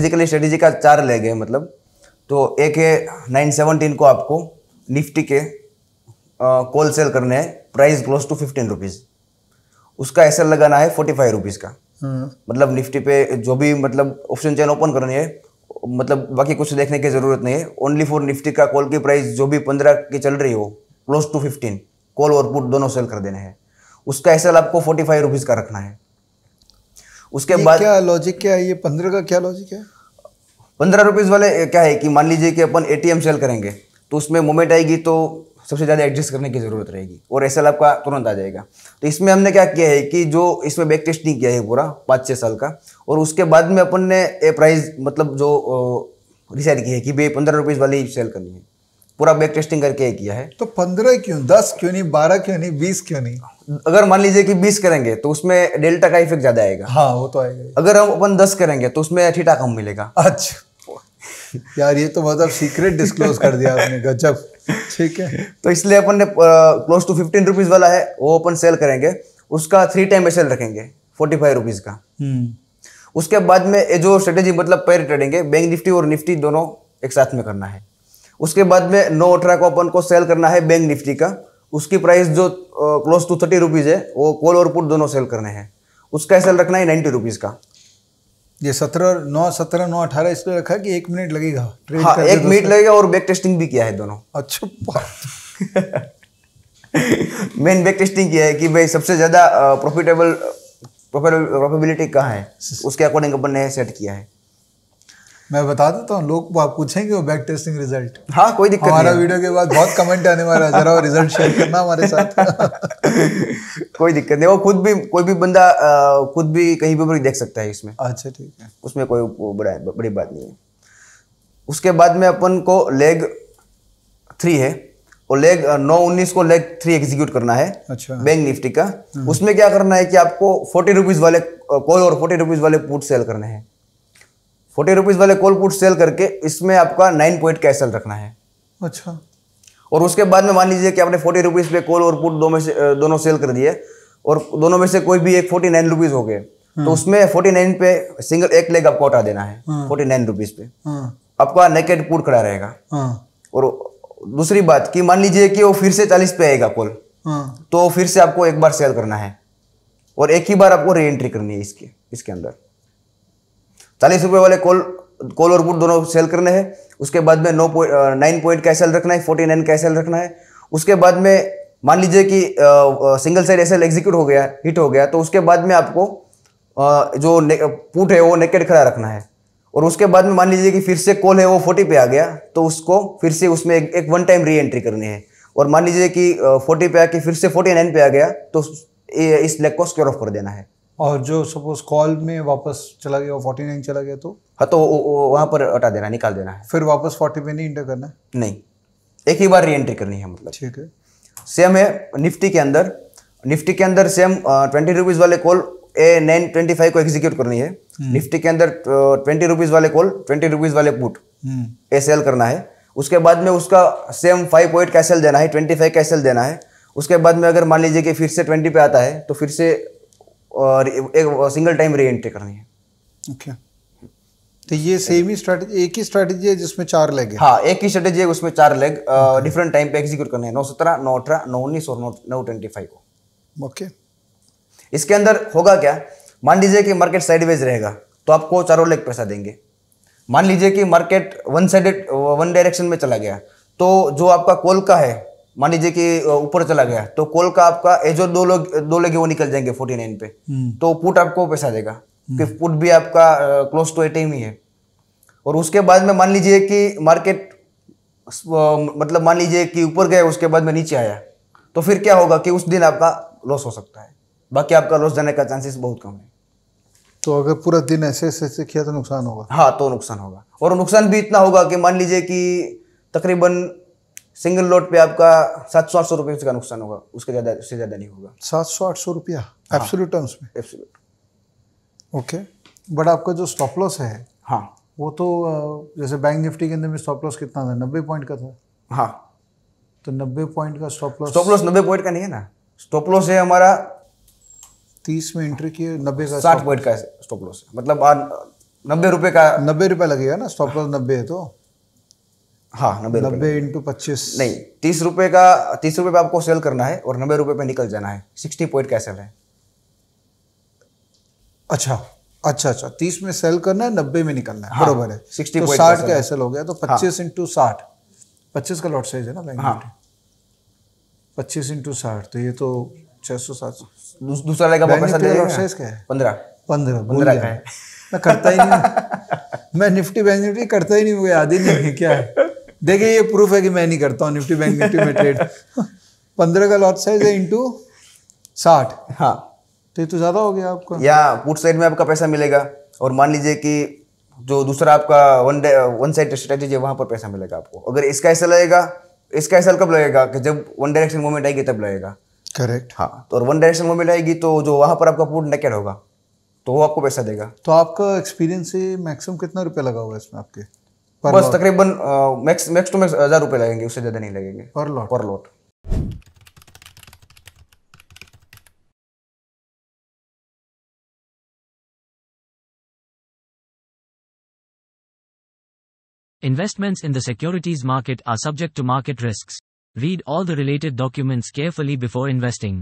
Basically strategy का 4 leg है मतलब। तो एक है 917 को आपको निफ्टी के कॉल सेल करने हैं, प्राइस क्लोज टू 15 रुपीज़। उसका एसएल लगाना है 45 रुपीज़ का। मतलब निफ्टी पे जो भी मतलब ऑप्शन चेन ओपन करनी है, मतलब बाकी कुछ देखने की जरूरत नहीं है। ओनली फॉर निफ्टी का कॉल की प्राइस जो भी 15 की चल रही हो, क्लोज टू 15, कॉल और पुट दोनों सेल कर देने हैं। उसका एसएल आपको 45 रुपीज़ का रखना है। उसके बाद क्या लॉजिक क्या है, ये 15 का क्या लॉजिक है? 15 रुपीज़ वाले क्या है कि मान लीजिए कि अपन एटीएम सेल करेंगे तो उसमें मोमेंट आएगी तो सबसे ज़्यादा एडजस्ट करने की ज़रूरत रहेगी और एसएल आपका तुरंत आ जाएगा। तो इसमें हमने क्या किया है कि जो इसमें बैक टेस्टिंग किया है पूरा 5-6 साल का, और उसके बाद में अपन ने ए प्राइस मतलब जो डिसाइड की है कि भाई 15 रुपीज़ वाली ही सेल करनी है। पूरा बैक टेस्टिंग करके किया है। तो 15 क्यों, 10 क्यों नहीं, 12 क्यों नहीं, 20 क्यों नहीं? अगर मान लीजिए कि 20 करेंगे तो उसमें डेल्टा का इफेक्ट ज़्यादा आएगा। हाँ वो तो आएगा। अगर हम अपन 10 करेंगे तो उसमें थीटा कम मिलेगा। अच्छा यार, ये तो मतलब सीक्रेट डिस्क्लोज कर दिया आपने, गजब। ठीक है, तो इसलिए अपन ने क्लोज टू 15 रुपीज़ वाला है वो अपन सेल करेंगे। उसका 3 टाइम एसएल रखेंगे 45 रुपीज़ का। उसके बाद में ये जो स्ट्रेटेजी मतलब पेयर ट्रेडिंग है, बैंक निफ्टी और निफ्टी दोनों एक साथ में करना है। उसके बाद में 9-18 को अपन को सेल करना है बैंक निफ्टी का। उसकी प्राइस जो क्लोज टू 30 रुपीज़ है वो कॉल और पुट दोनों सेल करने हैं। उसका एसएल रखना है 90 रुपीज़ का। ये 17, 9, इसलिए रखा है कि 1 मिनट लगेगा ट्रेड हाँ, करने 1 मिनट लगेगा और बैक टेस्टिंग भी किया है दोनों। अच्छा मेन बैक टेस्टिंग किया है कि भाई सबसे ज़्यादा प्रॉफिटेबिलिटी कहाँ है, उसके अकॉर्डिंग अपन ने सेट किया है। मैं बता देता हूँ, लोग पूछेंगे वो बैक टेस्टिंग रिजल्ट। हाँ, कोई दिक्कत नहीं। हमारा वीडियो के बाद बहुत कमेंट आने वाला है, जरा वो रिजल्ट शेयर करना हमारे साथ। कोई दिक्कत नहीं, वो खुद भी कोई भी बंदा खुद भी कहीं पे भी देख सकता है इसमें। अच्छा ठीक है, उसमें कोई बड़ी बात नहीं है। उसके बाद में अपन को लेग 3 है और लेग 9-19 को लेग 3 एग्जीक्यूट करना है। अच्छा, बैंक निफ्टी का। उसमें क्या करना है कि आपको 40 रुपीज़ वाले कॉल और 40 रुपीज़ वाले पुट सेल करने हैं। 40 रुपीज़ वाले कॉल पुट सेल करके इसमें आपका 9 पॉइंट का एसएल रखना है। अच्छा, और उसके बाद में मान लीजिए कि आपने 40 रुपीज़ पे कॉल और पुट दोनों सेल कर दिए और दोनों में से कोई भी एक 49 रुपीज़ हो गए, तो उसमें 49 पे सिंगल एक लेग आपको हटा देना है। 49 रुपीज़ पे आपका नेकेड पुट खड़ा रहेगा। और दूसरी बात कि मान लीजिए कि वो फिर से 40 पे आएगा कॉल, तो फिर से आपको एक बार सेल करना है और एक ही बार आपको री एंट्री करनी है इसके अंदर। 40 रुपये वाले कॉल और पुट दोनों सेल करने हैं। उसके बाद में 9 पॉइंट का एसएल रखना है, 49 का एसएल रखना है। उसके बाद में मान लीजिए कि सिंगल साइड एसएल एग्जीक्यूट हो गया, हिट हो गया, तो उसके बाद में आपको जो पुट है वो नेकेड खड़ा रखना है। और उसके बाद में मान लीजिए कि फिर से कॉल है वो 40 पे आ गया, तो उसको फिर से उसमें एक 1 टाइम री एंट्री करनी है। और मान लीजिए कि 40 पे आके फिर से 49 पे आ गया, तो इस लेग को स्क्वायर ऑफ कर देना है। और जो सपोज कॉल में वापस चला गया, 49 चला गया, तो हाँ, तो वहाँ पर हटा देना, निकाल देना है। फिर वापस 40 पे नहीं इंटर करना है? नहीं, एक ही बार री एंट्री करनी है मतलब। ठीक है। सेम है निफ्टी के अंदर सेम 20 रुपीज़ वाले कॉल A925 को एग्जीक्यूट करनी है। निफ्टी के अंदर 20 रुपीज़ वाले कॉल, 20 रुपीज़ वाले पुट ए सेल करना है। उसके बाद में उसका सेम 5 पॉइंट का सेल देना है, 25 का सेल देना है। उसके बाद में अगर मान लीजिए कि फिर से 20 पे आता है, तो फिर से एक सिंगल टाइम री एंट्री करनी है। ओके, तो ये सेम ही स्ट्रैटेजी, एक ही स्ट्रैटेजी है जिसमें 4 लेग है? हाँ, एक ही स्ट्रैटेजी है, उसमें 4 लेग डिफरेंट टाइम पे एग्जीक्यूट करने हैं। 9-17, 9-18, 9-19 और 9-25 को। ओके। इसके अंदर होगा क्या, मान लीजिए कि मार्केट साइडवेज रहेगा तो आपको चारों लेग पैसा देंगे। मान लीजिए कि मार्केट वन डायरेक्शन में चला गया, तो जो आपका कॉल का है, मान लीजिए कि ऊपर चला गया, तो कॉल का आपका जो दो लेग वो निकल जाएंगे 49 पे, तो पुट आपको पैसा देगा क्योंकि पुट भी आपका क्लोज टू 80 ही है। और उसके बाद में मान लीजिए कि मार्केट मतलब मान लीजिए कि ऊपर गया, उसके बाद में नीचे आया, तो फिर क्या होगा कि उस दिन आपका लॉस हो सकता है, बाकी आपका लॉस जाने का चांसेस बहुत कम है। तो अगर पूरा दिन ऐसे किया तो नुकसान होगा? हाँ, तो नुकसान होगा। और नुकसान भी इतना होगा कि मान लीजिए कि तकरीबन सिंगल लॉट पे आपका 700-800 रुपये का नुकसान होगा, उससे ज़्यादा नहीं होगा। 700-800 रुपया एब्सोल्यूट टर्म्स में? एब्सोल्यूट। ओके, बट आपका जो स्टॉप लॉस है, हाँ, वो तो जैसे बैंक निफ्टी के अंदर में स्टॉप लॉस कितना था? 90 पॉइंट का था। हाँ, तो 90 पॉइंट का स्टॉप लॉस 90 पॉइंट का नहीं है ना। स्टॉप लॉस है हमारा 30 में एंट्री किए, 90 का 60 पॉइंट का स्टॉप लॉस है। मतलब 90 रुपए का। 90 रुपए लगेगा ना, स्टॉप लॉस 90 है तो। हाँ 90 रुपए। 90 इंटू 25। नहीं, 30 रुपए का, 30 रुपए पे आपको सेल करना है और 90 रुपए पे निकल जाना है। 60 पॉइंट का सेल है। अच्छा अच्छा अच्छा, 30 में सेल करना है, 90 में निकलना है। हाँ, बरोबर है। 60 तो point 60 का का SL एसएल हो गया, तो 25 इंटू 60, 25 का लॉट साइज है ना बैंक हाँ। निफ्टी। 25 इंटू 60 तो ये तो 600-700। दूसरा लेगा बैंक पैसा निफ्टी दे का लॉट देगा। साइज क्या है? 15। 15 भूल 15 गया का है। मैं करता ही नहीं। मैं निफ्टी बैंक निफ्टी करता ही नहीं, मुझे याद ही नहीं है क्या है। देखिए ये प्रूफ है कि मैं नहीं करता हूँ निफ्टी बैंक निफ्टी में ट्रेड। 15 का लॉट साइज है इंटू 60। हाँ, तो ये तो ज्यादा हो गया आपका। या पुट साइड में आपका पैसा मिलेगा, और मान लीजिए कि जो दूसरा आपका वन साइड स्ट्रेटेजी है वहां पर पैसा मिलेगा आपको। अगर इसका ऐसा लगेगा, इसका ऐसा कब लगेगा कि जब वन डायरेक्शन मूवमेंट आएगी तब लगेगा। करेक्ट। हाँ, तो और वन डायरेक्शन मूवमेंट आएगी तो जो वहां पर आपका पुट नेकेड होगा तो वो आपको पैसा देगा। तो आपका एक्सपीरियंस से मैक्सिमम कितना रुपया लगा हुआ है इसमें आपके? बस तकरीबन मैक्स टू मैक्स 1000 रुपए लगेंगे, उससे ज्यादा नहीं लगेंगे पर लॉट। पर lot. Investments in the securities market are subject to market risks. Read all the related documents carefully before investing.